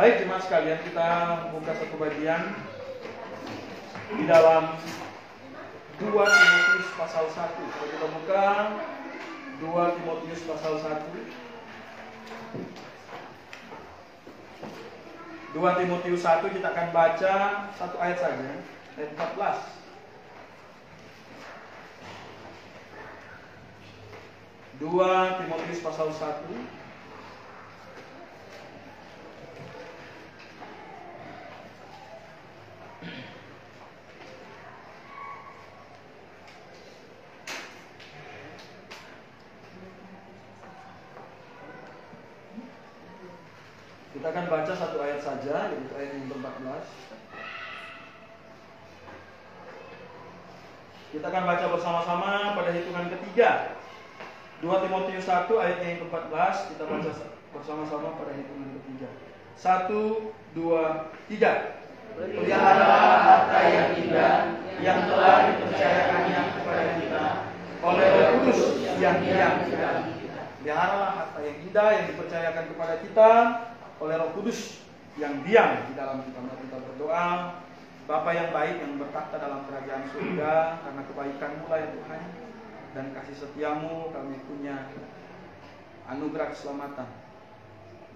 Baik jemaat sekalian, kita buka satu bagian di dalam 2 Timotius pasal 1. Kalau kita buka 2 Timotius pasal 1. 2 Timotius 1 kita akan baca satu ayat saja, ayat 14. 2 Timotius pasal 1. Kita akan baca satu ayat saja, yaitu ayat yang ke-14. Kita akan baca bersama-sama pada hitungan ketiga. 2 Timotius 1 ayat yang ke-14, kita baca bersama-sama pada hitungan ketiga. 1, 2, 3. Peliharalah harta yang indah yang telah dipercayakannya kepada kita oleh Roh Kudus yang diam di dalam kita. Peliharalah harta yang indah yang dipercayakan kepada kita oleh Roh Kudus yang diam di dalam kita. Mari kita berdoa. Bapa yang baik yang bertakhta dalam kerajaan surga, karena kebaikan-Mu lah ya Tuhan dan kasih setiamu kami punya anugerah keselamatan.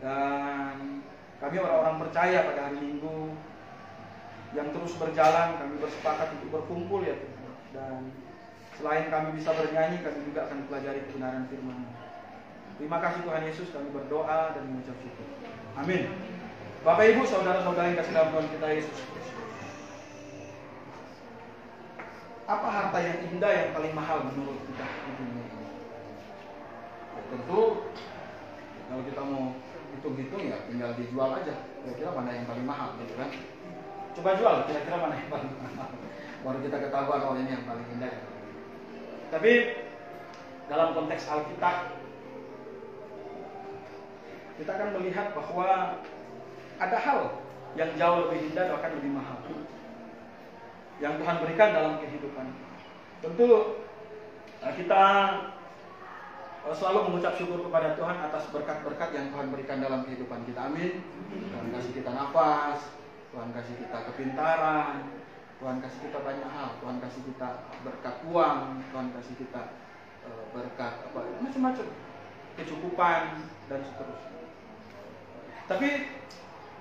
Dan kami orang-orang percaya pada hari Minggu yang terus berjalan, kami bersepakat untuk berkumpul ya Tuhan. Dan selain kami bisa bernyanyi, kami juga akan pelajari kebenaran firman-Mu. Terima kasih Tuhan Yesus, kami berdoa dan mengucap syukur. Amin. Bapak Ibu, saudara-saudara yang kasih dalam Tuhan kita Yesus Kristus. Apa harta yang indah yang paling mahal menurut kita di dunia ini? Ya, tentu kalau kita mau hitung-hitung ya tinggal dijual aja. Kira-kira mana yang paling mahal gitu kan? Coba jual, kira-kira mana yang paling mahal. Baru kita ketahuan kalau ini yang paling indah. Tapi dalam konteks Alkitab kita akan melihat bahwa ada hal yang jauh lebih indah bahkan lebih mahal yang Tuhan berikan dalam kehidupan. Tentu kita selalu mengucap syukur kepada Tuhan atas berkat-berkat yang Tuhan berikan dalam kehidupan kita. Amin. Tuhan kasih kita nafas, Tuhan kasih kita kepintaran, Tuhan kasih kita banyak hal. Tuhan kasih kita berkat uang, Tuhan kasih kita berkat macam-macam, kecukupan dan seterusnya. Tapi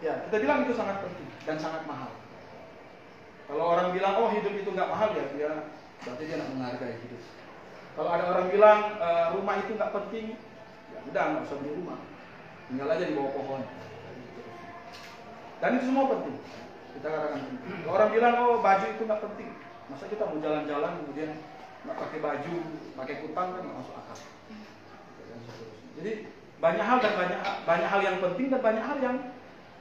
ya kita bilang itu sangat penting dan sangat mahal. Kalau orang bilang oh hidup itu nggak mahal ya, dia berarti dia nggak menghargai hidup. Kalau ada orang bilang rumah itu nggak penting, ya udah nggak usah beli rumah, tinggal aja di bawah pohon. Dan itu semua penting. Kita katakan penting. Kalau orang bilang oh baju itu nggak penting, masa kita mau jalan-jalan kemudian nggak pakai baju, pakai kutang kan nggak masuk akal. Jadi banyak hal dan banyak hal yang penting dan banyak hal yang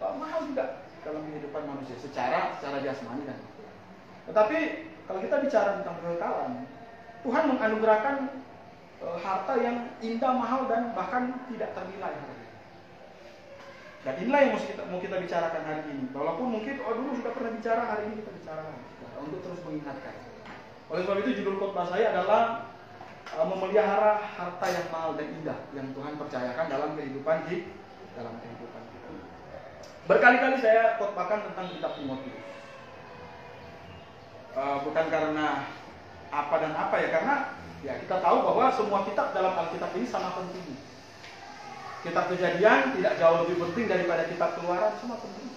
mahal juga dalam kehidupan manusia secara jasmani dan. Tetapi kalau kita bicara tentang kekekalan, Tuhan menganugerahkan harta yang indah, mahal dan bahkan tidak ternilai harganya. Dan inilah yang mau kita bicarakan hari ini. Walaupun mungkin dulu sudah pernah bicara, hari ini kita bicara untuk terus mengingatkan. Oleh sebab itu judul khotbah saya adalah memelihara harta yang mahal dan indah yang Tuhan percayakan dalam kehidupan kita. Berkali-kali saya khotbahkan tentang kitab Timotius. Bukan karena apa dan apa ya, karena ya kita tahu bahwa semua kitab dalam Alkitab ini sama penting. Kitab Kejadian tidak jauh lebih penting daripada kitab Keluaran, sama penting.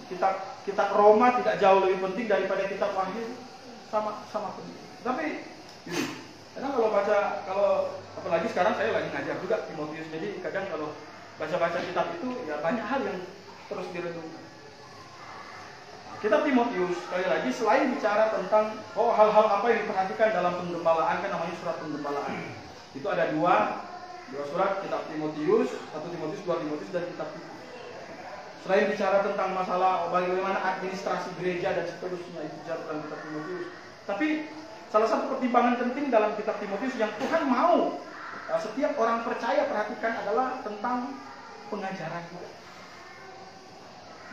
Kitab Roma tidak jauh lebih penting daripada kitab Wahyu, sama penting. Tapi ini, karena kalau apalagi sekarang saya lagi ngajar juga Timotius, jadi kadang kalau baca-baca kitab itu ya banyak hal yang terus direnungkan. Kitab Timotius sekali lagi selain bicara tentang hal-hal apa yang diperhatikan dalam penggembalaan, kan namanya surat penggembalaan. Itu ada dua surat, kitab Timotius, 1 Timotius, 2 Timotius dan kitab Titus. Selain bicara tentang masalah bagaimana administrasi gereja dan seterusnya, itu bicara tentang kitab Timotius. Tapi salah satu pertimbangan penting dalam kitab Timotius yang Tuhan mau setiap orang percaya perhatikan adalah tentang pengajaran juga.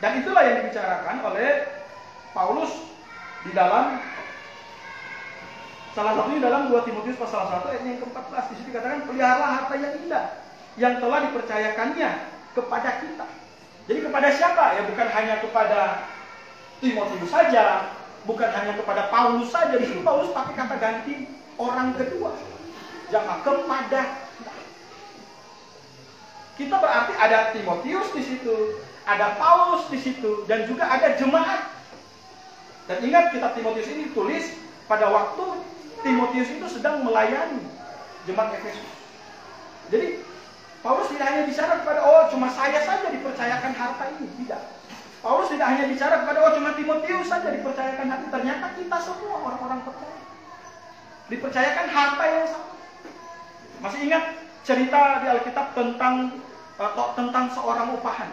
Dan itulah yang dibicarakan oleh Paulus di dalam salah satunya dalam 2 Timotius pasal 1 ayat yang ke-14. Di situ dikatakan pelihara harta yang indah yang telah dipercayakannya kepada kita Jadi kepada siapa? Ya bukan hanya kepada Timotius saja, bukan hanya kepada Paulus saja. Di sini Paulus pakai kata ganti orang kedua. Jangan kepada kita, berarti ada Timotius di situ, ada Paulus di situ, dan juga ada jemaat. Dan ingat, kitab Timotius ini ditulis pada waktu Timotius itu sedang melayani jemaat Efesus. Jadi Paulus tidak hanya bicara kepada cuma saya saja dipercayakan harta ini, tidak. Paulus tidak hanya bicara kepada cuma Timotius saja dipercayakan harta. Ternyata kita semua orang-orang percaya dipercayakan harta yang sama. Masih ingat cerita di Alkitab tentang seorang upahan?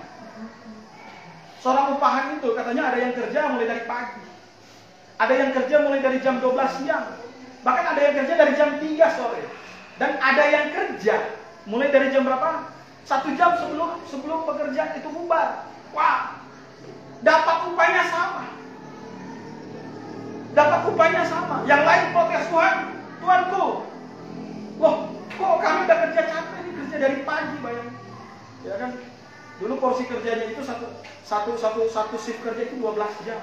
Seorang upahan itu katanya ada yang kerja mulai dari pagi, ada yang kerja mulai dari jam 12 siang, bahkan ada yang kerja dari jam 3 sore, dan ada yang kerja mulai dari jam berapa? 1 jam sebelum pekerjaan itu bubar. Wah, dapat upahnya sama. Dapat upahnya sama. Yang lain protes, Tuanku, loh, kok kami udah kerja capek nih, kerja dari pagi, bayangin. Ya kan? Dulu porsi kerjanya itu satu shift kerja itu 12 jam.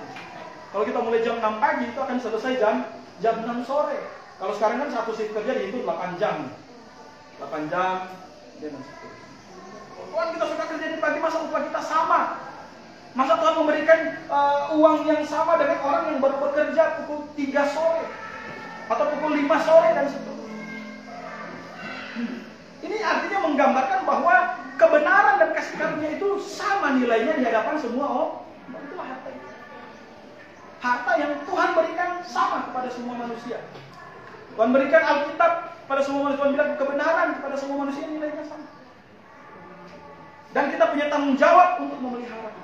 Kalau kita mulai jam 6 pagi itu akan selesai jam 6 sore. Kalau sekarang kan satu shift kerja itu 8 jam. 8 jam dan seterusnya. Tuhan, kita sudah kerja di pagi, masa upah kita sama? Masa Tuhan memberikan uang yang sama dengan orang yang baru bekerja pukul 3 sore atau pukul 5 sore dan seterusnya? Ini artinya menggambarkan bahwa kebenaran dan kasih karunia itu sama nilainya di hadapan semua orang. Itulah harta itu. Harta yang Tuhan berikan sama kepada semua manusia. Tuhan berikan Alkitab pada semua manusia. Tuhan bilang kebenaran kepada semua manusia nilainya sama. Dan kita punya tanggung jawab untuk memelihara.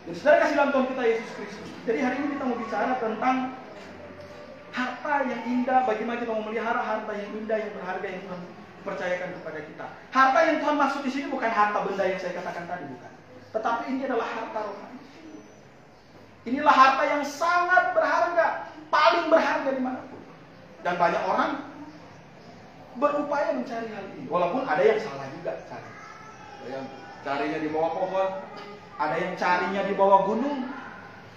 Dan saudara kasih dalam Tuhan kita Yesus Kristus. Jadi hari ini kita mau bicara tentang harta yang indah. Bagaimana kita memelihara harta yang indah, yang berharga yang Tuhan percayakan kepada kita. Harta yang Tuhan maksud di sini bukan harta benda yang saya katakan tadi, bukan. Tetapi ini adalah harta rohani. Inilah harta yang sangat berharga, paling berharga dimanapun. Dan banyak orang berupaya mencari hal ini. Walaupun ada yang salah juga cari. Ada yang carinya di bawah pohon, ada yang carinya di bawah gunung,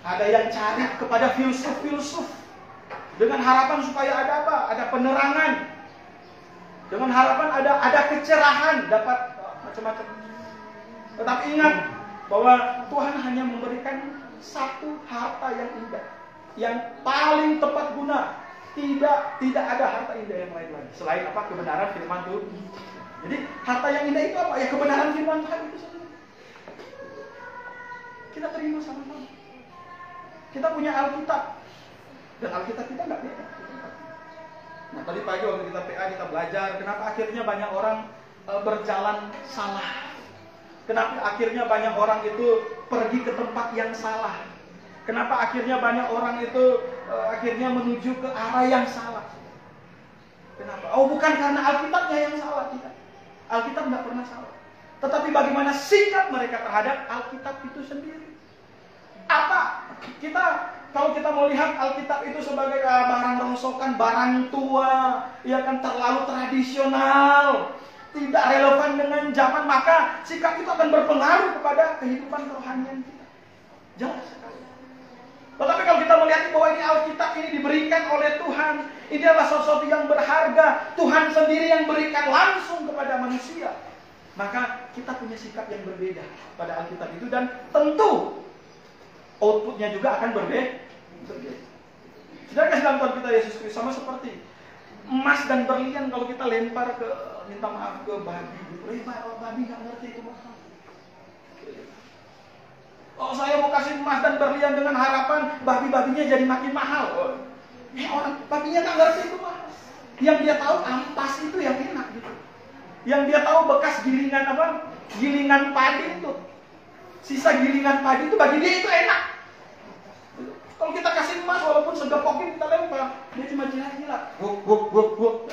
ada yang cari kepada filsuf-filsuf dengan harapan supaya ada apa? Ada penerangan. Dengan harapan ada kecerahan, dapat macam-macam. Tetapi ingat bahwa Tuhan hanya memberikan satu harta yang indah, yang paling tepat guna. Tidak ada harta indah yang lain lagi selain apa? Kebenaran firman Tuhan. Jadi harta yang indah itu apa? Ya kebenaran firman Tuhan itu sendiri. Kita terima sama-sama. Kita punya Alkitab, dan Alkitab kita nggak beda. Nah, tadi pagi waktu kita PA kita belajar kenapa akhirnya banyak orang berjalan salah. Kenapa akhirnya banyak orang itu pergi ke tempat yang salah. Kenapa akhirnya banyak orang itu akhirnya menuju ke arah yang salah. Kenapa? Oh, bukan karena Alkitabnya yang salah, tidak. Alkitab tidak pernah salah. Tetapi bagaimana sikap mereka terhadap Alkitab itu sendiri. Apa? Kalau kita mau lihat Alkitab itu sebagai barang rongsokan, barang tua, ya kan, terlalu tradisional, tidak relevan dengan zaman, maka sikap itu akan berpengaruh kepada kehidupan kerohanian kita. Jelas sekali. Tetapi kalau kita melihat bahwa ini Alkitab ini diberikan oleh Tuhan, ini adalah sesuatu yang berharga, Tuhan sendiri yang berikan langsung kepada manusia, maka kita punya sikap yang berbeda pada Alkitab itu, dan tentu outputnya juga akan berbeda. Saudara kasih dalam Tuhan kita Yesus Kristus, sama seperti emas dan berlian kalau kita lempar ke, minta maaf, ke babi, babi nggak ngerti itu mahal. Oh, saya mau kasih emas dan berlian dengan harapan babi-babinya jadi makin mahal. Orang babinya nggak ngerti itu mahal. Yang dia tahu ampas itu yang enak gitu. Yang dia tahu bekas gilingan apa? Gilingan padi itu. Sisa gilingan padi itu bagi dia itu enak. Kalau kita kasih emas walaupun segepokin kita lempar, dia cuma jilat-jilat. Wuk.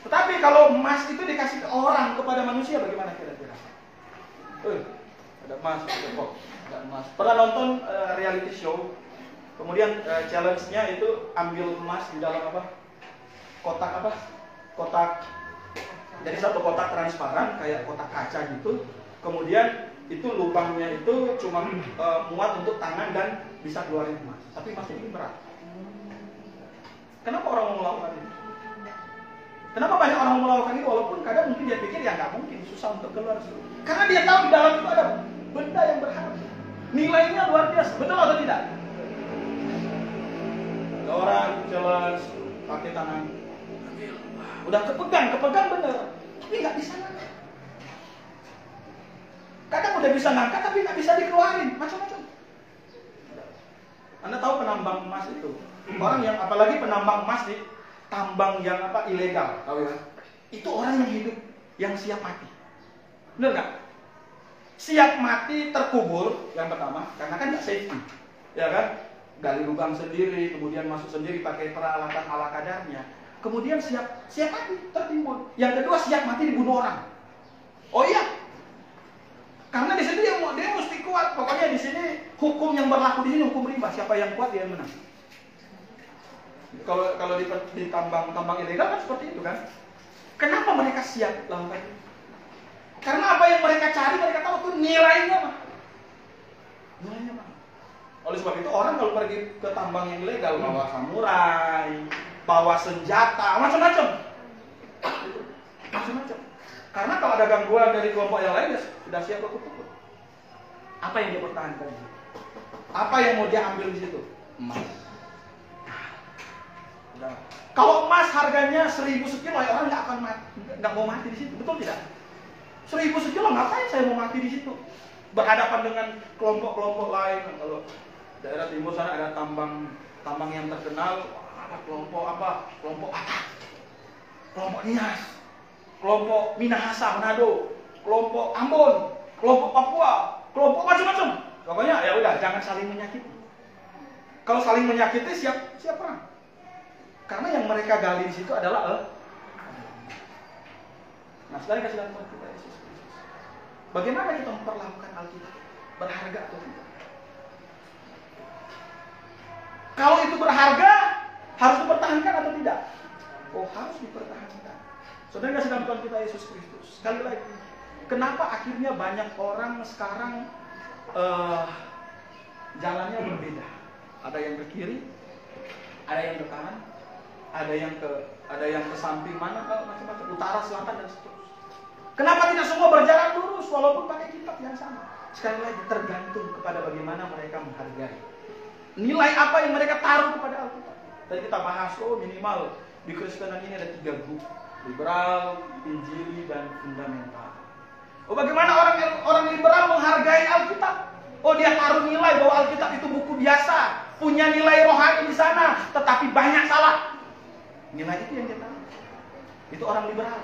Tetapi kalau emas itu dikasih ke orang, kepada manusia, bagaimana kira-kira? Ada emas, ada emas. Pernah nonton reality show? Kemudian challenge-nya itu ambil emas di dalam apa? Kotak apa? Kotak Jadi satu kotak transparan kayak kotak kaca gitu. Kemudian itu lubangnya itu cuma muat untuk tangan dan bisa keluarin emas. Tapi emas ini berat. Kenapa orang mau melakukan ini? Kenapa banyak orang mau melakukan ini walaupun kadang mungkin dia pikir ya nggak mungkin, susah untuk keluar. Karena dia tahu di dalam itu ada benda yang berharga. Nilainya luar biasa. Betul atau tidak? Ada orang jelas pakai tangan. Udah kepegang bener. Tapi nggak bisa ngangkat. Kadang udah bisa ngangkat tapi nggak bisa dikeluarin. Macam-macam. Anda tahu penambang emas itu? Orang yang apalagi penambang emas di tambang yang ilegal, tahu ya? Itu orang yang hidup, yang siap mati. Benar nggak? Siap mati terkubur yang pertama, karena kan nggak safety, ya kan? Gali lubang sendiri, kemudian masuk sendiri pakai peralatan ala kadarnya. Kemudian siap mati tertimbun. Yang kedua siap mati dibunuh orang. Oh iya, karena di sini dia mesti kuat. Pokoknya di sini hukum yang berlaku di sini hukum rimba. Siapa yang kuat dia yang menang. Kalau di tambang ilegal kan seperti itu kan. Kenapa mereka siap lakukan itu? Karena apa yang mereka cari, mereka tahu tuh nilainya mah. Nilainya mah. Oleh sebab itu orang kalau pergi ke tambang yang ilegal bawa samurai, bawa senjata, macam-macam. Macam-macam. Karena kalau ada gangguan dari kelompok yang lain, dia sudah siap berkutuk. Apa yang dia pertahankan? Apa yang mau dia ambil di situ? Emas. Kalau emas harganya 1.000 sekilo, orang nggak mau mati di situ, betul tidak? 1.000 sekilo, ngapain saya mau mati di situ? Berhadapan dengan kelompok-kelompok lain. Kalau daerah timur sana ada tambang yang terkenal, ada kelompok kelompok Nias, kelompok Minahasa Manado, kelompok Ambon, kelompok Papua, kelompok macam-macam. Pokoknya ya udah, jangan saling menyakiti. Kalau saling menyakiti siap perang. Karena yang mereka gali di situ adalah Nah, sekarang kasih lihat kita Yesus Kristus. Bagaimana kita memperlakukan Alkitab? Berharga atau tidak? Kalau itu berharga, harus dipertahankan atau tidak? Oh, harus dipertahankan. Saudara kasih lihat kita Yesus Kristus. Sekali lagi, kenapa akhirnya banyak orang sekarang jalannya berbeda? Ada yang ke kiri, ada yang ke kanan, ada yang ke samping mana, macam-macam, utara, selatan dan seterusnya. Kenapa tidak semua berjalan lurus walaupun pakai kitab yang sama? Sekali lagi tergantung kepada bagaimana mereka menghargai. Nilai apa yang mereka taruh kepada Alkitab. Tadi kita bahas minimal di Kristenan ini ada 3 grup: liberal, injili, dan fundamental. Bagaimana orang liberal menghargai Alkitab? Dia taruh nilai bahwa Alkitab itu buku biasa, punya nilai rohani di sana, tetapi banyak salah. Nilai itu yang dia taruh. Itu orang liberal.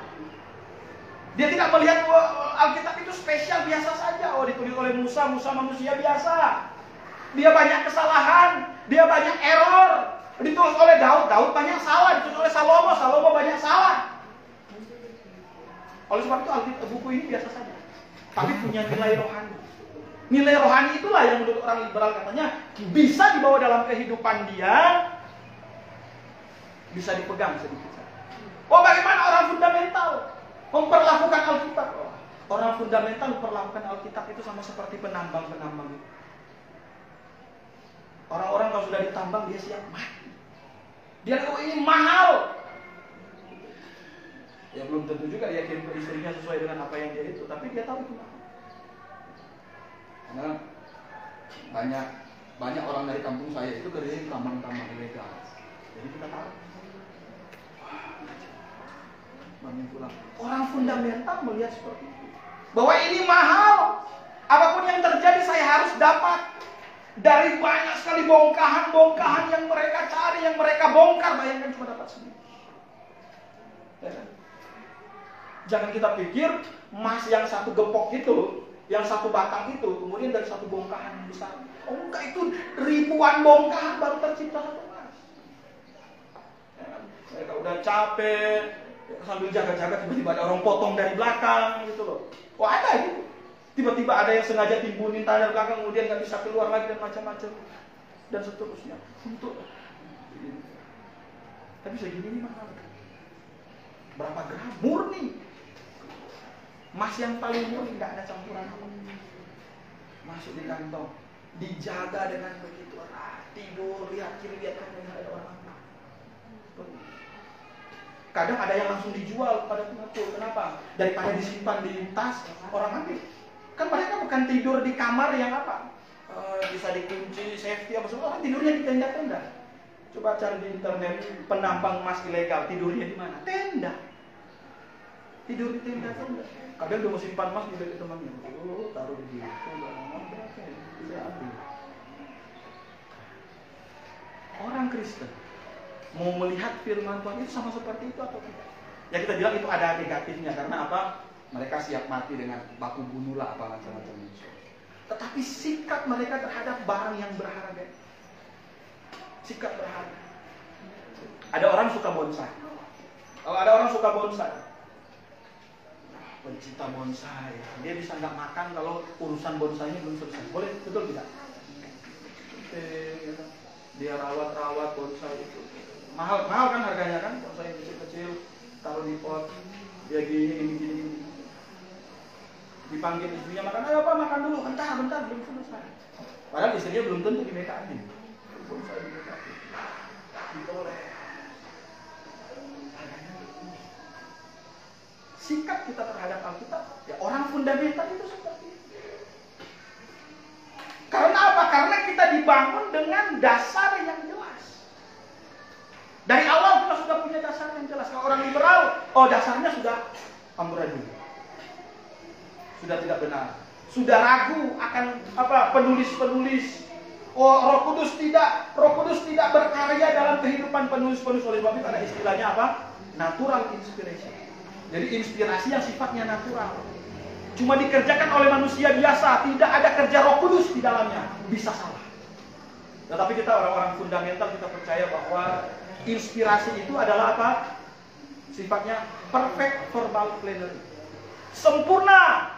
Dia tidak melihat bahwa Alkitab itu spesial, biasa saja. Ditulis oleh Musa manusia biasa. Dia banyak kesalahan, dia banyak error. Ditulis oleh Daud banyak salah. Ditulis oleh Salomo banyak salah. Oleh sebab itu Alkitab buku ini biasa saja, tapi punya nilai rohani. Nilai rohani itulah yang menurut orang liberal katanya bisa dibawa dalam kehidupan dia, bisa dipegang sedikit saja. Bagaimana orang fundamental memperlakukan Alkitab? Orang fundamental memperlakukan Alkitab itu sama seperti penambang-penambang itu. Orang-orang kalau sudah ditambang dia siap mati. Dia tahu ini mahal. Ya belum tentu juga dia kirim ke istrinya sesuai dengan apa yang dia itu, tapi dia tahu itu mahal. Karena banyak orang dari kampung saya itu kerjanya di tambang-tambang ilegal. Jadi kita tahu. Orang fundamental melihat seperti itu, bahwa ini mahal. Apapun yang terjadi saya harus dapat. Dari banyak sekali bongkahan yang mereka cari, yang mereka bongkar, bayangkan cuma dapat sedikit. Ya kan? Jangan kita pikir emas yang satu gepok itu, yang satu batang itu, kemudian dari satu bongkahan yang besar. Enggak, itu ribuan bongkahan baru tercipta satu emas. Ya kan? Mereka udah capek, sambil jaga-jaga tiba-tiba ada orang potong dari belakang gitu loh. Ada gitu. Tiba-tiba ada yang sengaja timbunin tanah dari belakang, kemudian nggak bisa keluar lagi dan macam-macam dan seterusnya. Tapi segini ini mahal. Berapa gram? Murni. Emas yang paling murni, nggak ada campuran apa. Masuk di kantong, dijaga dengan begitu erat. Tidur, lihat kiri, lihat kanan, ada orang. Kadang ada yang langsung dijual pada pengepul. Kenapa? Daripada disimpan di tas, orang ambil. Kan mereka bukan tidur di kamar yang apa? Bisa dikunci, safety apa semua. Orang tidurnya di tenda-tenda. Coba cari di internet penambang emas ilegal, tidurnya di mana? Tenda. Tidur di tenda-tenda. Kadang dia mau simpan emas di temannya. Oh, taruh di situ. Bisa ambil. Orang Kristen mau melihat firman Tuhan itu sama seperti itu atau tidak? Ya kita bilang itu ada negatifnya karena apa? Mereka siap mati dengan baku bunuh lah apa macam-macam itu. Tetapi sikap mereka terhadap barang yang berharga, sikap berharga. Ada orang suka bonsai. Kalau ada orang suka bonsai, pencinta bonsai, dia bisa nggak makan kalau urusan bonsainya belum selesai. Boleh, betul tidak? Dia rawat bonsai itu. Mahal kan harganya kan, bonsai kecil-kecil, taruh di pot, dia gini. Dipanggil istrinya makan, ayo Pak makan dulu, bentar, belum selesai. Padahal istrinya belum tentu di BKN. Bonsai di BKN. Ditoleh. Sikap kita terhadap Alkitab, ya orang fundamental itu seperti itu. Karena apa? Karena kita dibangun dengan dasar yang jelas. Dari awal kita sudah punya dasar yang jelas. Kalau orang liberal, dasarnya sudah amburadul. Sudah tidak benar. Sudah ragu akan penulis-penulis. Roh Kudus tidak berkarya dalam kehidupan penulis-penulis. Oleh sebab itu ada istilahnya apa? Natural inspiration. Jadi inspirasi yang sifatnya natural. Cuma dikerjakan oleh manusia biasa, tidak ada kerja Roh Kudus di dalamnya. Bisa salah. Tetapi kita orang-orang fundamental kita percaya bahwa inspirasi itu adalah apa? Sifatnya perfect verbal plenary. Sempurna.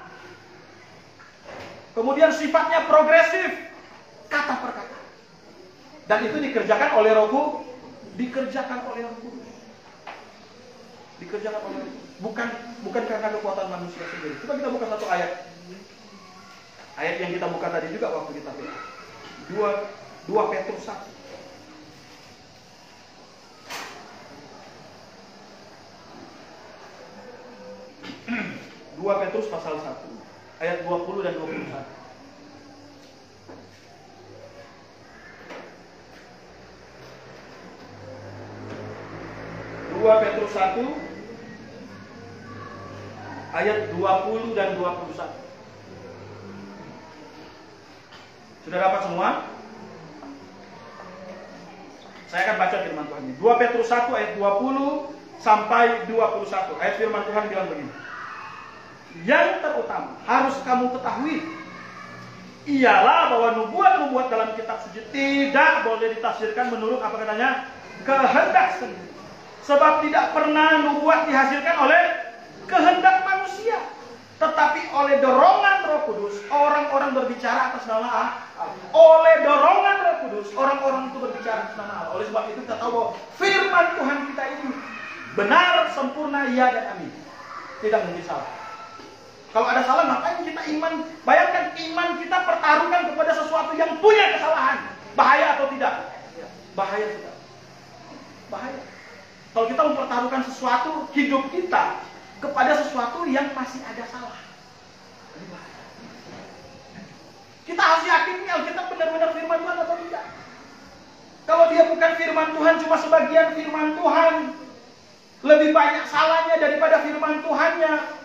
Kemudian sifatnya progresif, kata per kata. Dan itu dikerjakan oleh Roh Kudus. Dikerjakan oleh Roh Kudus. Bukan karena kekuatan manusia sendiri. Coba kita buka satu ayat. Ayat yang kita buka tadi juga waktu kita lihat. 2 Petrus 1. 2 Petrus pasal 1 ayat 20 dan 21. 2 Petrus 1 ayat 20 dan 21. Sudah dapat semua? Saya akan baca firman Tuhan ini. 2 Petrus 1 ayat 20 sampai 21. Ayat firman Tuhan bilang begini. Yang terutama harus kamu ketahui ialah bahwa nubuat-nubuat dalam kitab suci tidak boleh ditafsirkan menurut apa katanya? Kehendak sendiri. Sebab tidak pernah nubuat dihasilkan oleh kehendak manusia, tetapi oleh dorongan Roh Kudus orang-orang berbicara atas nama Allah. Oleh dorongan Roh Kudus orang-orang itu berbicara atas nama Allah. Oleh sebab itu kita tahu bahwa firman Tuhan kita ini benar, sempurna, ya dan amin. Tidak mungkin salah. Kalau ada salah, makanya kita iman. Bayangkan iman kita pertaruhkan kepada sesuatu yang punya kesalahan. Bahaya atau tidak? Bahaya tidak? Bahaya. Kalau kita mempertaruhkan sesuatu hidup kita kepada sesuatu yang masih ada salah, kita harus yakini Alkitab benar-benar firman Tuhan atau tidak. Kalau dia bukan firman Tuhan, cuma sebagian firman Tuhan, lebih banyak salahnya daripada firman Tuhannya,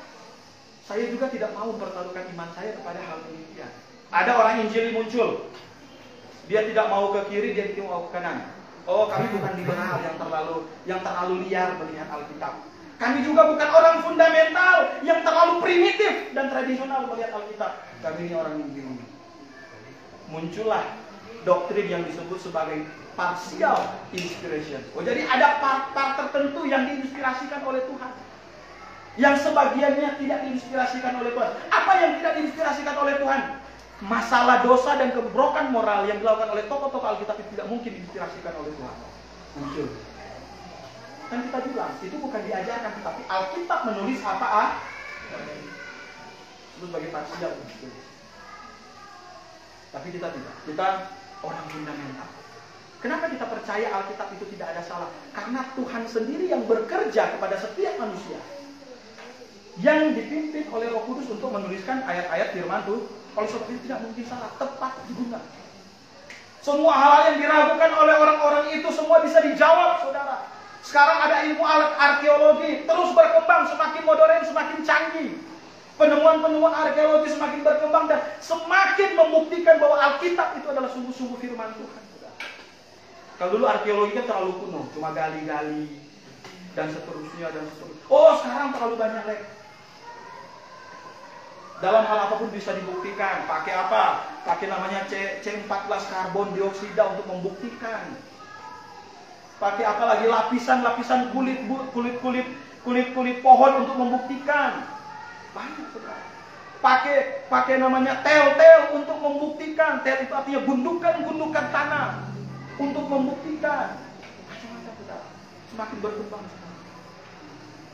saya juga tidak mau mempertaruhkan iman saya kepada hal demikian. Ada orang Injili muncul, dia tidak mau ke kiri, dia tidak mau ke kanan. Oh, kami bukan liberal yang terlalu liar melihat Alkitab. Kami juga bukan orang fundamental yang terlalu primitif dan tradisional melihat Alkitab. Kami ini orang Injili. Muncullah doktrin yang disebut sebagai partial inspiration. Oh, jadi ada part-part tertentu yang diinspirasikan oleh Tuhan, yang sebagiannya tidak diinspirasikan oleh Tuhan. Apa yang tidak diinspirasikan oleh Tuhan? Masalah dosa dan kebrokan moral yang dilakukan oleh tokoh-tokoh Alkitab itu tidak mungkin diinspirasikan oleh Tuhan. Muncul. Kan kita bilang, itu bukan diajarkan, tetapi Alkitab menulis apa? Itu sebagai parsial. Tapi kita tidak. Kita orang fundamental. Kenapa kita percaya Alkitab itu tidak ada salah? Karena Tuhan sendiri yang bekerja kepada setiap manusia, yang dipimpin oleh Roh Kudus untuk menuliskan ayat-ayat firman Tuhan. Oleh sebab itu tidak mungkin salah, tepat digunakan. Semua hal yang diragukan oleh orang-orang itu semua bisa dijawab, saudara. Sekarang ada ilmu arkeologi terus berkembang, semakin modern, semakin canggih. Penemuan-penemuan arkeologi semakin berkembang dan semakin membuktikan bahwa Alkitab itu adalah sungguh-sungguh firman Tuhan. Kalau dulu arkeologi kan terlalu kuno, cuma gali-gali dan seterusnya dan seterusnya. Oh, sekarang terlalu banyak lagi. Dalam hal apapun bisa dibuktikan. Pakai apa? Pakai namanya C14 karbon dioksida untuk membuktikan. Pakai apa lagi? Lapisan kulit pohon untuk membuktikan. Banyak sekali. Pakai namanya tel untuk membuktikan. Tel itu artinya gundukan tanah untuk membuktikan. Macam-macam sudah. Semakin berkembang.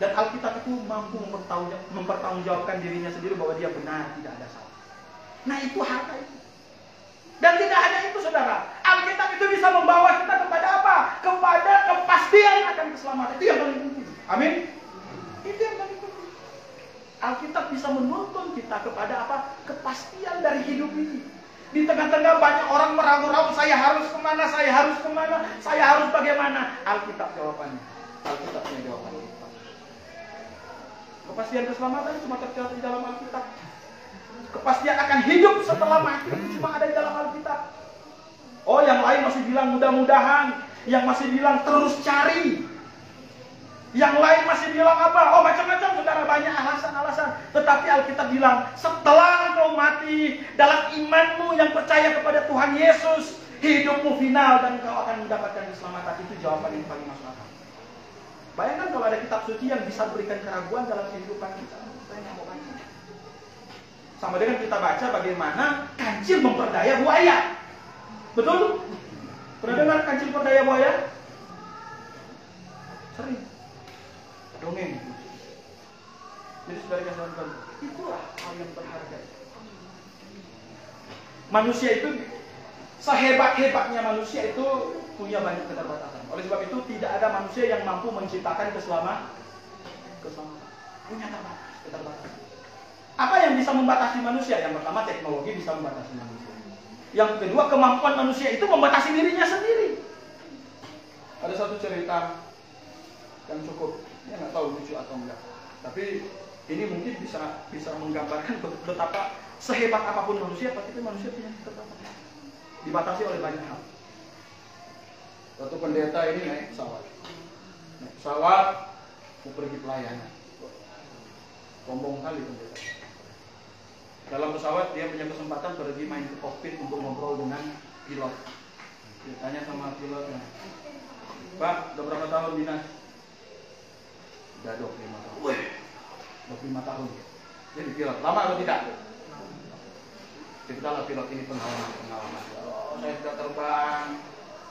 Dan Alkitab itu mampu mempertanggungjawabkan dirinya sendiri bahwa dia benar, tidak ada salah. Nah, itu harta itu. Dan tidak hanya itu, saudara. Alkitab itu bisa membawa kita kepada apa? Kepada kepastian akan keselamatan. Itu yang paling penting. Amin. Itu yang paling penting. Alkitab bisa menuntun kita kepada apa? Kepastian dari hidup ini. Di tengah-tengah banyak orang meragu-ragu, saya harus kemana, saya harus bagaimana. Alkitab jawabannya. Alkitabnya jawabannya. Kepastian keselamatan cuma tercatat di dalam Alkitab. Kepastian akan hidup setelah mati cuma ada di dalam Alkitab. Oh, yang lain masih bilang mudah-mudahan, yang masih bilang terus cari, yang lain masih bilang apa? Oh, macam-macam, saudara, banyak alasan-alasan. Tetapi Alkitab bilang, setelah engkau mati dalam imanmu yang percaya kepada Tuhan Yesus, hidupmu final dan engkau akan mendapatkan keselamatan. Itu jawaban yang paling masuk akal. Bayangkan kalau ada kitab suci yang bisa berikan keraguan dalam kehidupan kita. Saya nggak mau baca. Sama dengan kita baca bagaimana kancil memperdaya buaya. Betul? Pernah dengar kancil perdaya buaya? Sering. Dongeng. Jadi saudara yang nonton, itulah hal yang berharga. Manusia itu, sehebat-hebatnya manusia itu punya banyak keterbatasan. Oleh sebab itu tidak ada manusia yang mampu menciptakan keselamatan. Punya keterbatasan. Apa yang bisa membatasi manusia? Yang pertama, teknologi bisa membatasi manusia. Yang kedua, kemampuan manusia itu membatasi dirinya sendiri. Ada satu cerita yang cukup, ya nggak tahu lucu atau enggak. Tapi ini mungkin bisa menggambarkan betapa sehebat apapun manusia, pasti manusia punya keterbatasan. Dibatasi oleh banyak hal. Suatu pendeta ini naik pesawat. Mau pergi pelayanan. Sombong kali pendeta. Dalam pesawat dia punya kesempatan pergi main ke kokpit untuk ngobrol dengan pilot. Dia tanya sama pilotnya, Pak, udah berapa tahun dinas? Udah 25 tahun. 25 tahun. Jadi pilot, lama atau tidak? Ceritalah pilot ini pengalaman. Oh, saya sudah terbang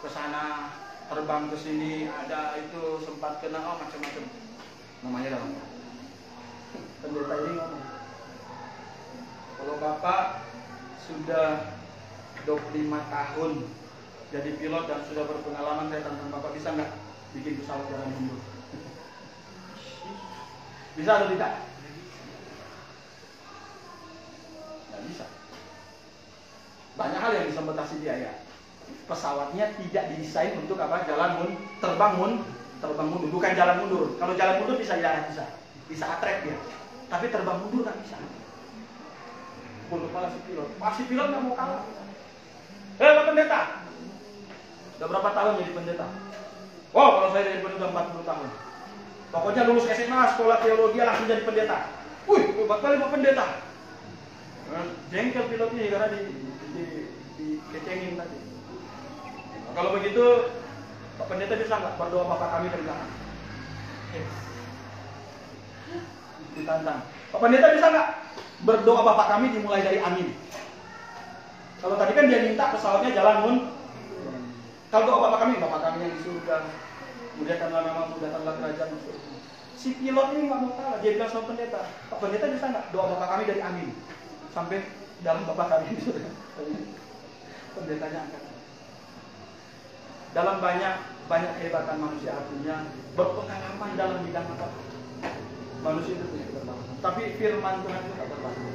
ke sana, terbang ke sini, ada itu sempat kena macam-macam. Namanya dalam. Pendeta ini ngomong, kalau Bapak sudah 25 tahun jadi pilot dan sudah berpengalaman, saya tantang Bapak, bisa nggak bikin pesawat jalan mundur? Bisa atau tidak? Nggak bisa. Banyak hal yang bisa membatasi dia ya. Pesawatnya tidak didesain untuk apa? Terbang mundur, bukan jalan mundur. Kalau jalan mundur bisa bisa atret dia. Tapi terbang mundur nggak bisa. Pun kepala si pilot nggak mau kalah. Pak pendeta, udah berapa tahun jadi pendeta? Oh, kalau saya jadi pendeta 40 tahun. Pokoknya lulus SMA, sekolah teologi langsung jadi pendeta. Wih, hebat kali Pak pendeta. Jengkel pilotnya karena dikecengin tadi. Nah, kalau begitu, Pak pendeta bisa nggak berdoa Bapak kami dari belakang? Ditantang. Pak pendeta bisa nggak berdoa Bapak kami dimulai dari amin? Kalau tadi kan dia minta pesawatnya jalan kalau doa Bapak kami yang di surga, muliakanlah namamu, datanglah kerajaan surga. Si pilot ini nggak mau kalah. Dia bilang sama pendeta, Pak pendeta bisa nggak doa bapak kami dari amin sampai dalam bapak kami itu. Pendetanya angkat. Dalam banyak kehebatan manusia, artinya berpengalaman dalam bidang apa? Manusia itu punya keterbatasan. Tapi firman Tuhan itu tak terbatas.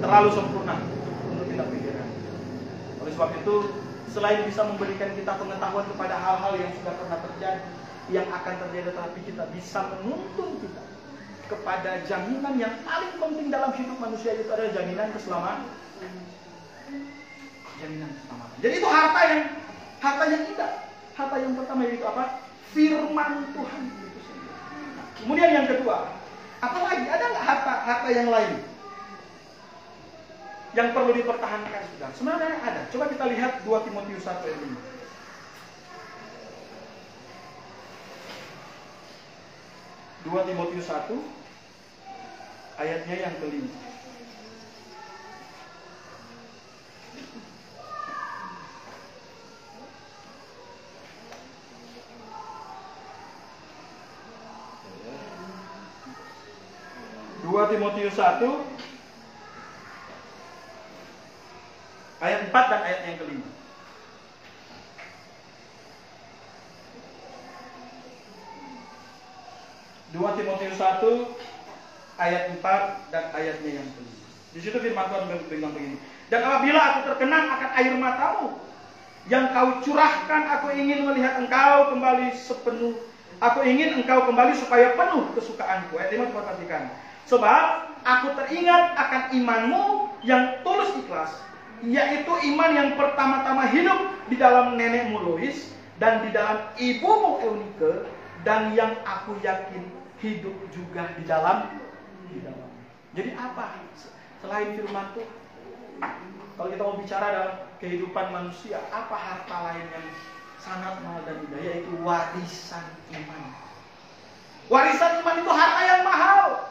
Terlalu sempurna untuk kita pikirkan. Oleh sebab itu, selain bisa memberikan kita pengetahuan kepada hal-hal yang sudah pernah terjadi, yang akan terjadi, tetapi kita bisa menuntun kita kepada jaminan yang paling penting dalam hidup manusia, itu adalah jaminan keselamatan. Jaminan keselamatan. Jadi itu harta yang indah. Harta yang pertama yaitu apa? Firman Tuhan itu sendiri. Nah, kemudian yang kedua, apalagi ada nggak harta yang lain yang perlu dipertahankan, saudara? Sebenarnya ada. Coba kita lihat 2 Timotius 1 ayat 5. 2 Timotius 1 ayatnya yang kelima. Timotius 1 ayat 4 dan ayat yang kelima. Timotius 1 ayat 4 dan ayatnya yang kelima. Di situ firman Tuhan bilang begini. Dan apabila aku terkenang akan air matamu yang kau curahkan, aku ingin melihat engkau kembali sepenuh. Aku ingin engkau kembali supaya penuh kesukaanku. Ayat 5 perhatikan. Sebab aku teringat akan imanmu yang tulus ikhlas, yaitu iman yang pertama-tama hidup di dalam nenekmu Lois dan di dalam ibumu Eunike, dan yang aku yakin hidup juga di dalam. Jadi apa selain firman Tuhan? Kalau kita mau bicara dalam kehidupan manusia, apa harta lain yang sangat mahal dan indah? Yaitu warisan iman. Warisan iman itu harta yang mahal.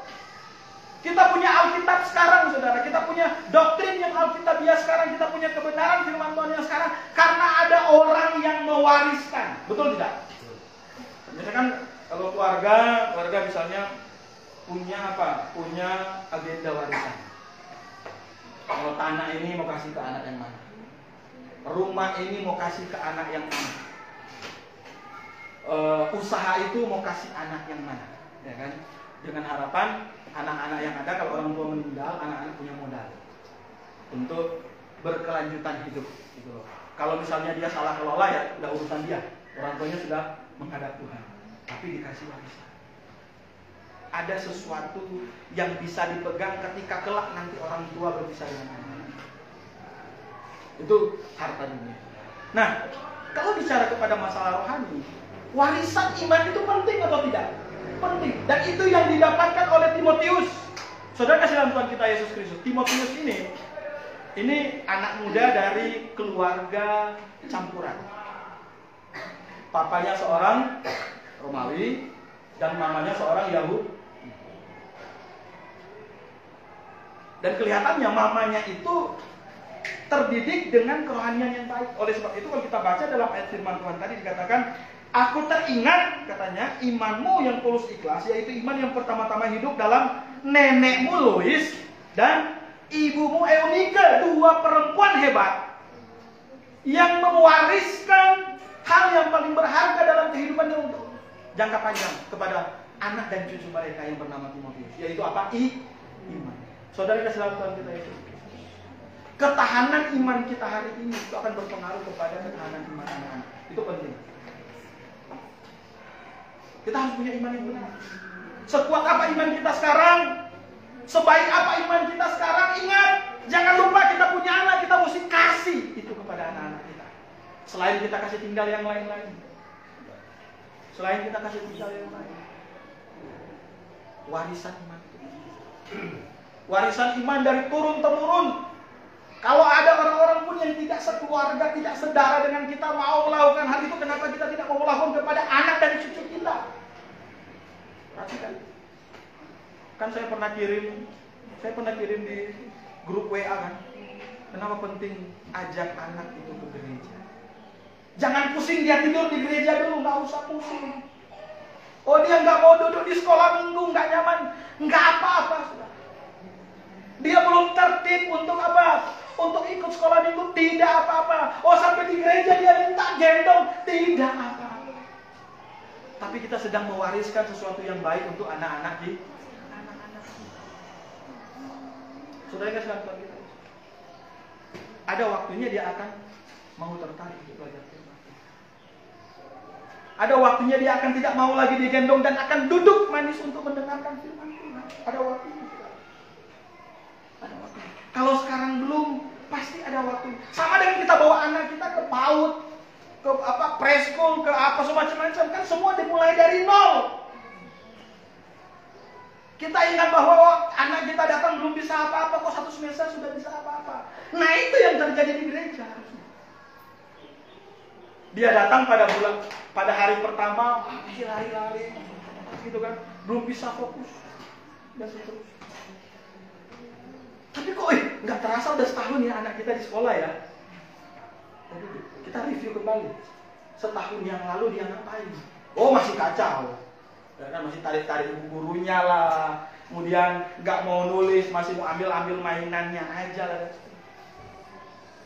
Kita punya Alkitab sekarang, saudara. Kita punya doktrin yang Alkitabiah sekarang. Kita punya kebenaran firman Tuhan yang sekarang. Karena ada orang yang mewariskan. Betul tidak? Misalkan kalau keluarga misalnya punya apa? Punya agenda warisan. Kalau tanah ini mau kasih ke anak yang mana? Rumah ini mau kasih ke anak yang mana? Usaha itu mau kasih anak yang mana? Ya kan? Dengan harapan anak-anak yang ada, kalau orang tua meninggal, anak-anak punya modal untuk berkelanjutan hidup gitu loh. Kalau misalnya dia salah kelola, ya udah urusan dia. Orang tuanya sudah menghadap Tuhan, tapi dikasih warisan. Ada sesuatu yang bisa dipegang ketika kelak nanti orang tua berpisah dengan anak. Itu harta dunia. Nah, kalau bicara kepada masalah rohani, warisan iman itu penting atau tidak? Penting. Dan itu yang didapatkan oleh Timotius. Saudara kasih dalam Tuhan kita Yesus Kristus. Timotius ini anak muda dari keluarga campuran. Papanya seorang Romawi dan mamanya seorang Yahudi. Dan kelihatannya mamanya itu terdidik dengan kerohanian yang baik. Oleh sebab itu kalau kita baca dalam ayat firman Tuhan tadi dikatakan, aku teringat, katanya, imanmu yang tulus ikhlas, yaitu iman yang pertama-tama hidup dalam nenekmu Lois dan ibumu Eunike, 2 perempuan hebat yang mewariskan hal yang paling berharga dalam kehidupannya untuk jangka panjang kepada anak dan cucu mereka yang bernama Timotius, yaitu apa? Iman. Saudara kasih dalam Tuhan kita Yesus. Ketahanan iman kita hari ini itu akan berpengaruh kepada ketahanan iman anak-anak. Itu penting. Kita harus punya iman yang benar. Sekuat apa iman kita sekarang, sebaik apa iman kita sekarang, ingat, jangan lupa kita punya anak, kita mesti kasih itu kepada anak-anak kita. Selain kita kasih tinggal yang lain-lain. Selain kita kasih tinggal yang lain. Warisan iman. Warisan iman dari turun-temurun. Kalau ada orang-orang pun yang tidak sekeluarga, tidak sedara dengan kita mau melakukan hal itu, kenapa kita tidak mau melakukan kepada anak dan cucu kita? Perhatikan. Kan saya pernah kirim di grup WA kan. Kenapa penting ajak anak itu ke gereja? Jangan pusing dia tidur di gereja dulu, nggak usah pusing. Oh, dia nggak mau duduk di sekolah minggu, nggak nyaman, nggak apa-apa. Dia belum tertib untuk apa? Untuk ikut sekolah minggu, tidak apa-apa. Oh, sampai di gereja dia minta gendong, tidak apa-apa. Tapi kita sedang mewariskan sesuatu yang baik untuk anak-anak kita. Saudara kasih Tuhan kita. Ada waktunya dia akan mau tertarik untuk belajar firman. Ada waktunya dia akan tidak mau lagi digendong dan akan duduk manis untuk mendengarkan firman Tuhan. Ada waktunya. Ada waktunya. Kalau sekarang belum, pasti ada waktu. Sama dengan kita bawa anak kita ke PAUD, ke preschool, ke apa semacam-macam, kan semua dimulai dari nol. Kita ingat bahwa anak kita datang belum bisa apa-apa, kok 1 semester sudah bisa apa-apa. Nah, itu yang terjadi di gereja. Dia datang pada hari pertama, lari-lari, gitu kan, belum bisa fokus dan seterusnya. Tapi kok nggak terasa udah setahun ya anak kita di sekolah ya. Kita review kembali. Setahun yang lalu dia ngapain? Oh, masih kacau. Karena masih tarik-tarik buku gurunya lah. Kemudian nggak mau nulis, masih mau ambil mainannya aja lah.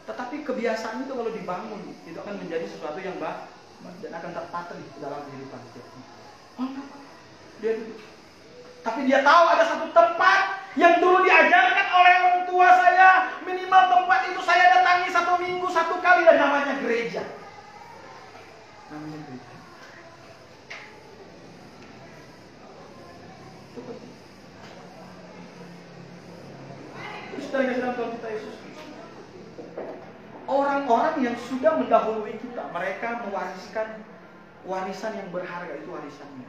Tetapi kebiasaan itu kalau dibangun, itu akan menjadi sesuatu yang baik dan akan terpatri dalam kehidupan kita. Tapi dia tahu ada satu tempat yang dulu diajarkan oleh orang tua saya. Minimal tempat itu saya datangi 1 minggu 1 kali, dan namanya gereja. Namanya gereja. Saudara yang sedang Tuhan kita Yesus. Orang-orang yang sudah mendahului kita, mereka mewariskan warisan yang berharga, itu warisannya.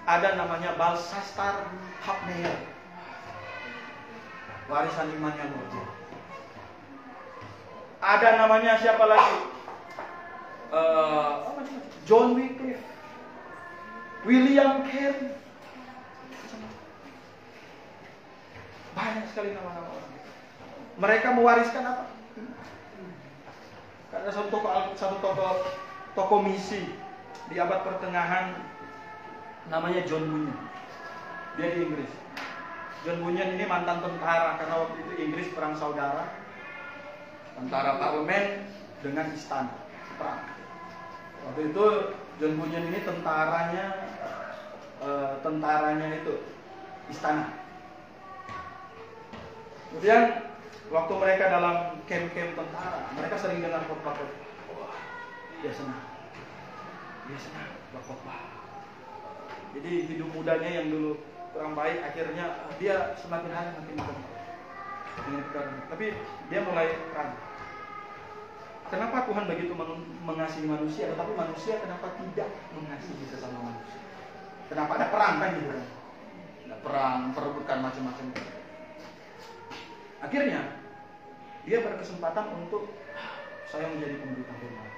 Ada namanya Balsastar Hapneer. Warisan imannya luar biasa. Ada namanya siapa lagi? John Wycliffe, William Carey. Banyak sekali nama-nama orang. Mereka mewariskan apa? Ada satu tokoh misi di abad pertengahan, namanya John Bunyan. Dia di Inggris. John Bunyan ini mantan tentara, karena waktu itu Inggris perang saudara, tentara parlemen dengan istana, perang. Waktu itu John Bunyan ini tentaranya itu istana. Kemudian waktu mereka dalam camp-camp tentara, mereka sering dengar khotbah. Wah, dia senang berkhotbah. Jadi hidup mudanya yang dulu kurang baik, akhirnya dia semakin hari makin berkembang. Tapi dia mulai perang. Kenapa Tuhan begitu mengasihi manusia, tetapi manusia kenapa tidak mengasihi sesama manusia? Kenapa ada perang kan gitu kan? Ada perang, perebutan macam-macam. Akhirnya dia berkesempatan untuk saya menjadi pemberita firman.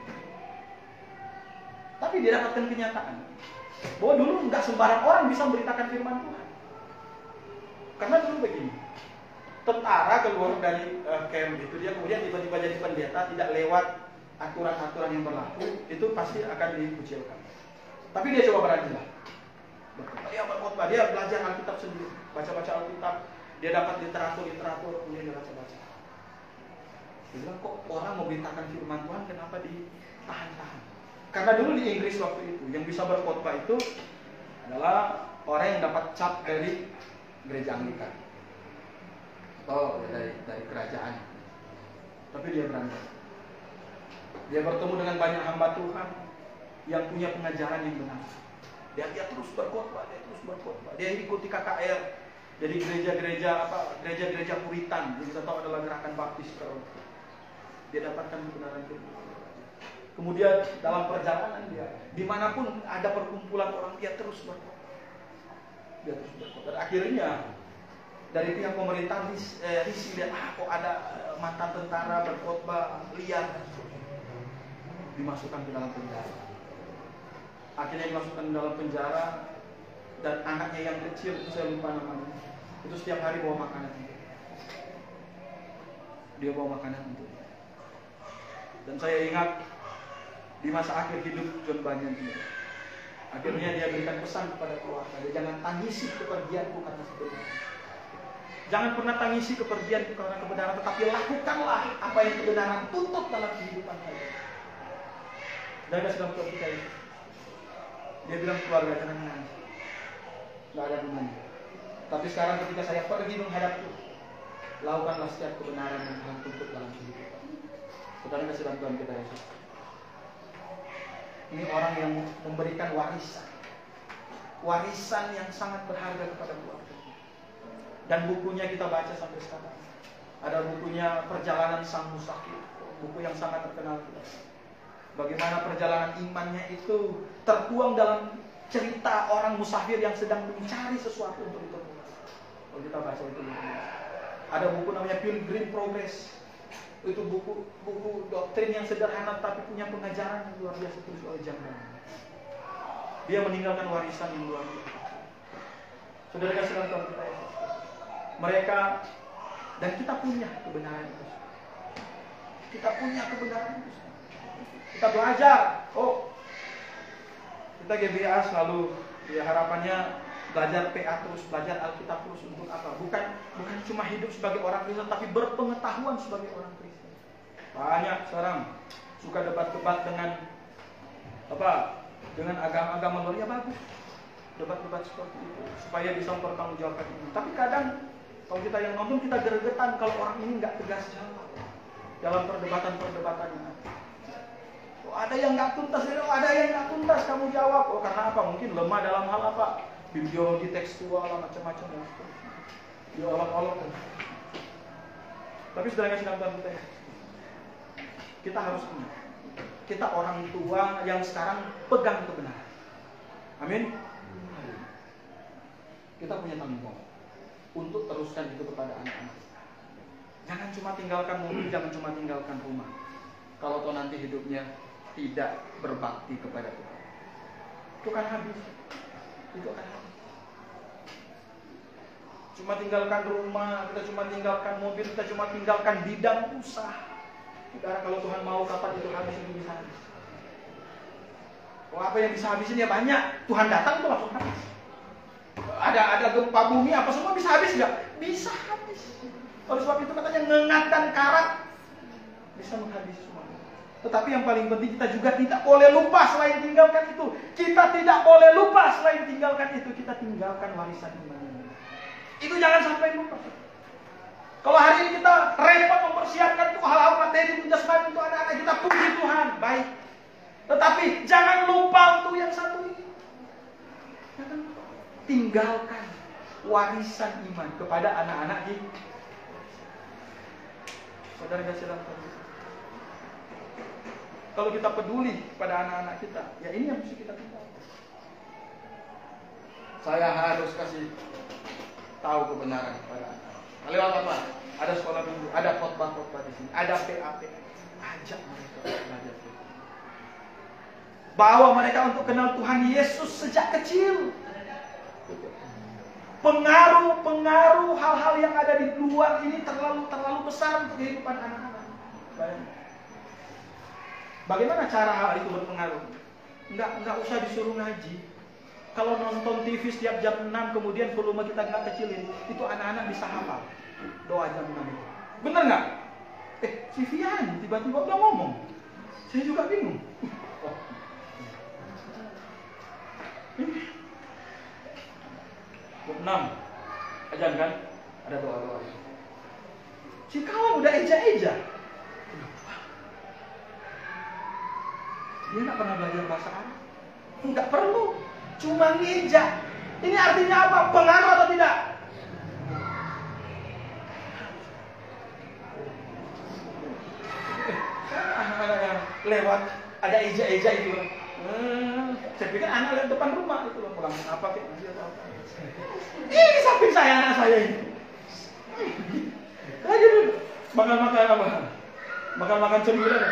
Tapi dia dapatkan kenyataan bahwa dulu nggak sembarang orang bisa memberitakan firman Tuhan. Karena dulu begini, tentara keluar dari camp itu, dia kemudian tiba-tiba jadi pendeta, tidak lewat aturan-aturan yang berlaku, itu pasti akan dikucilkan. Tapi dia coba berani lah. Dia berkhotbah, dia belajar Alkitab sendiri, baca-baca Alkitab. Dia dapat literatur, kemudian dia baca-baca. Dia bilang, kok orang mau beritakan firman Tuhan, kenapa ditahan-tahan? Karena dulu di Inggris waktu itu, yang bisa berkhotbah itu adalah orang yang dapat cap dari gereja Anglikan atau dari kerajaan. Tapi dia berani. Dia bertemu dengan banyak hamba Tuhan yang punya pengajaran yang benar. Dia terus berkhotbah, Dia ikuti KKR. Jadi gereja-gereja Puritan, yang kita tahu adalah gerakan baptis. Dia dapatkan kebenaran firman. Kemudian dalam perjalanan dia, dimanapun ada perkumpulan orang, dia terus berkhotbah. Dan akhirnya dari pihak pemerintah risih lihat, kok ada mantan tentara berkhotbah liar, dimasukkan ke dalam penjara. Akhirnya dimasukkan ke dalam penjara, dan anaknya yang kecil itu saya lupa namanya, itu setiap hari bawa makanan. Dia bawa makanan untuk dia. Dan saya ingat di masa akhir hidup John Bunyan ini, Akhirnya dia berikan pesan kepada keluarga, jangan tangisi kepergianku karena kebenaran. Jangan pernah tangisi kepergianku karena kebenaran, tetapi lakukanlah apa yang kebenaran tuntut dalam kehidupan kalian. Dan sedang kita itu. Dia bilang keluarga jangan menangis, nggak ada gunanya. Tapi sekarang ketika saya pergi menghadapku, lakukanlah setiap kebenaran yang Tuhan tuntut dalam kehidupan. Saudara kasih dalam Tuhan kita Yesus. Ini orang yang memberikan warisan yang sangat berharga kepada keluarga. Dan bukunya kita baca sampai sekarang. Ada bukunya Perjalanan Sang Musafir, buku yang sangat terkenal kita. Bagaimana perjalanan imannya itu tertuang dalam cerita orang musafir yang sedang mencari sesuatu untuk ditemukan. Kalau kita baca itu bukunya. Ada buku namanya Pilgrim Progress. Itu buku doktrin yang sederhana tapi punya pengajaran yang luar biasa tulis oleh John Bunyan. Dia meninggalkan warisan yang luar biasa. Saudara kasih dalam kita ya. Mereka dan kita punya kebenaran itu. Kita punya kebenaran itu. Kita belajar. Kita GBA selalu ya harapannya belajar PA terus, belajar Alkitab terus untuk apa? Bukan cuma hidup sebagai orang Kristen, tapi berpengetahuan sebagai orang Kristen. Banyak sekarang suka debat-debat dengan dengan agama-agama luar, ya bagus. Debat-debat seperti itu supaya bisa mempertanggungjawabkan ini. Tapi kadang kalau kita yang nonton kita gregetan kalau orang ini nggak tegas jawab dalam perdebatan-perdebatannya. Ada yang nggak tuntas, ada yang nggak tuntas kamu jawab. Karena apa? Mungkin lemah dalam hal apa? Bibliologi tekstual macam-macam dan seterusnya. Diolok-olok. Tapi saudara kasih dalam Tuhan kita harus ingat, kita orang tua yang sekarang pegang kebenaran. Amin. Kita punya tanggung jawab untuk teruskan itu kepada anak-anak. Jangan cuma tinggalkan mobil, jangan cuma tinggalkan rumah. Kalau toh nanti hidupnya tidak berbakti kepada Tuhan, itu kan habis. Itu akan habis. Cuma tinggalkan rumah, kita cuma tinggalkan mobil, kita cuma tinggalkan bidang usaha. Saudara, kalau Tuhan mau kapan itu habis, itu bisa habis. Apa yang bisa habisin ya banyak. Tuhan datang itu langsung habis. Ada gempa bumi apa semua bisa habis nggak? Bisa habis. Oleh sebab itu katanya ngengat dan karat bisa menghabisi semua. Tetapi yang paling penting kita juga tidak boleh lupa selain tinggalkan itu. Kita tidak boleh lupa selain tinggalkan itu. Kita tinggalkan warisan iman. Itu jangan sampai lupa. Kalau hari ini kita repot mempersiapkan tuh hal-hal materi jasmani untuk anak-anak kita, puji Tuhan, baik. Tetapi jangan lupa untuk yang satu ini. Jangan lupa. Tinggalkan warisan iman kepada anak-anak kita. Saudara kasih dalam kalau kita peduli pada anak-anak kita, ya ini yang mesti kita tinggalkan. Saya harus kasih tahu kebenaran kepada anak. Lewat apa? Ada sekolah minggu, ada khotbah-khotbah di sini, ada PAP. Ajak mereka belajar. Bawa mereka untuk kenal Tuhan Yesus sejak kecil. Pengaruh hal-hal yang ada di luar ini terlalu besar untuk kehidupan anak-anak. Bagaimana cara hal itu berpengaruh? Enggak usah disuruh ngaji. Kalau nonton TV setiap jam 6 kemudian volume kita nggak kecilin, itu anak-anak bisa hafal doa jam 6 itu. Bener nggak? Si Fian tiba-tiba udah ngomong. Saya juga bingung. Jam 6 ajan kan? Ada doa-doa. Si kawan udah eja-eja. Dia nggak pernah belajar bahasa Arab. Nggak perlu. Cuma ngeja. Ini artinya apa? Pengaruh atau tidak? Anak-anak yang lewat ada eja-eja itu. Saya pikir anak lewat depan rumah itu loh, pulang apa kayak dia tahu. Ini samping saya anak saya ini. Aja dulu. Makan-makan apa? Makan-makan cemilan.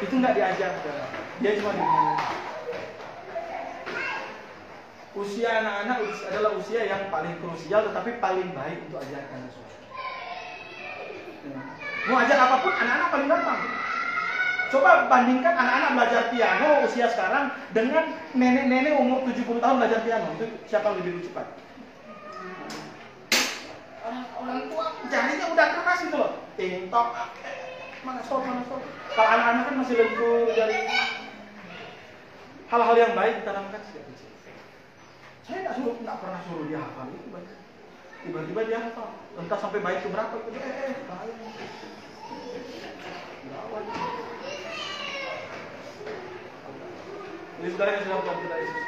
Itu nggak diajar. Dia cuma usia anak-anak adalah usia yang paling krusial tetapi paling baik untuk ajarkan sesuatu. Mau ajar apapun anak-anak paling gampang. Coba bandingkan anak-anak belajar piano usia sekarang dengan nenek-nenek umur 70 tahun belajar piano. Itu siapa yang lebih cepat? Orang tua jarinya udah keras itu loh. Tintok, mana sol. Kalau anak-anak kan masih lentur jari. Hal-hal yang baik ditanamkan sejak kecil. Saya nggak pernah suruh dia hafal itu baik. Tiba-tiba dia hafal. Entah sampai baik ke berapa itu. Bahaya. Gawat. Jadi saudara yang sedang Tuhan kita Yesus,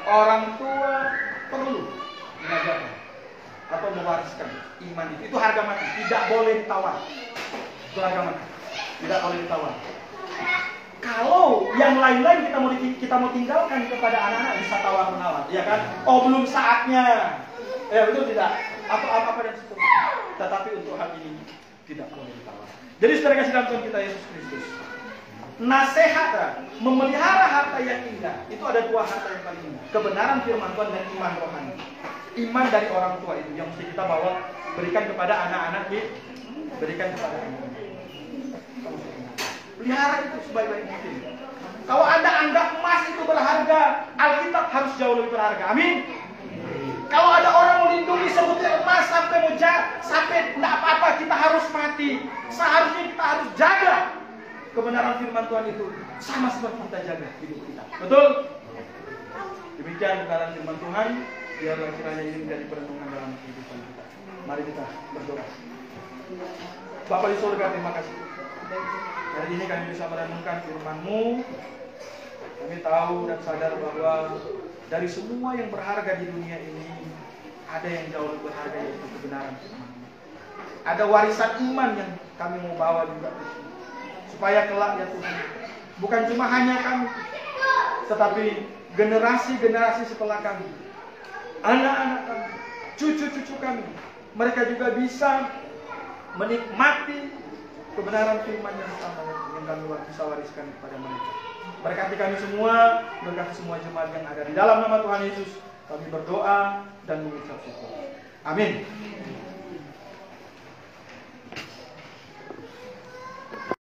orang tua perlu mengajarkan atau mewariskan iman itu. Itu harga mati, tidak boleh ditawar. Itu harga mati, tidak boleh ditawar. Kalau yang lain-lain kita mau tinggalkan kepada anak-anak, bisa tawar-menawar, ya kan? Oh, belum saatnya. Ya betul tidak? Atau apa dan seterusnya. Tetapi untuk hal ini tidak boleh ditawar. Jadi saudara kasih dalam Tuhan kita Yesus Kristus, nasihat memelihara harta yang indah. Itu ada dua harta yang paling indah: kebenaran firman Tuhan dan iman rohani. Iman dari orang tua itu yang mesti kita bawa, berikan kepada anak-anak kita, berikan kepada anak-anak. Pelihara itu sebaik-baik mungkin. Kalau Anda anggap emas itu berharga, Alkitab harus jauh lebih berharga. Amin. Kalau ada orang melindungi sebutir emas sampai sampai tidak apa-apa, kita harus mati. Seharusnya kita harus jaga kebenaran firman Tuhan itu sama seperti kita jaga hidup kita. Betul? Demikian kebenaran firman Tuhan. Biarlah kiranya ini menjadi perenungan dalam kehidupan kita. Mari kita berdoa. Bapa di surga, terima kasih. Hari ini kami bisa merenungkan firman-Mu. Kami tahu dan sadar bahwa dari semua yang berharga di dunia ini, ada yang jauh lebih berharga, yaitu kebenaran firman-Mu. Ada warisan iman yang kami mau bawa juga, supaya kelak ya Tuhan, bukan cuma hanya kami, tetapi generasi-generasi setelah kami, anak-anak kami, cucu-cucu kami, mereka juga bisa menikmati kebenaran firman yang sama yang kami bisa wariskan kepada mereka. Berkati kami semua, berkati semua jemaat yang ada. Di dalam nama Tuhan Yesus kami berdoa dan mengucap syukur. Amin.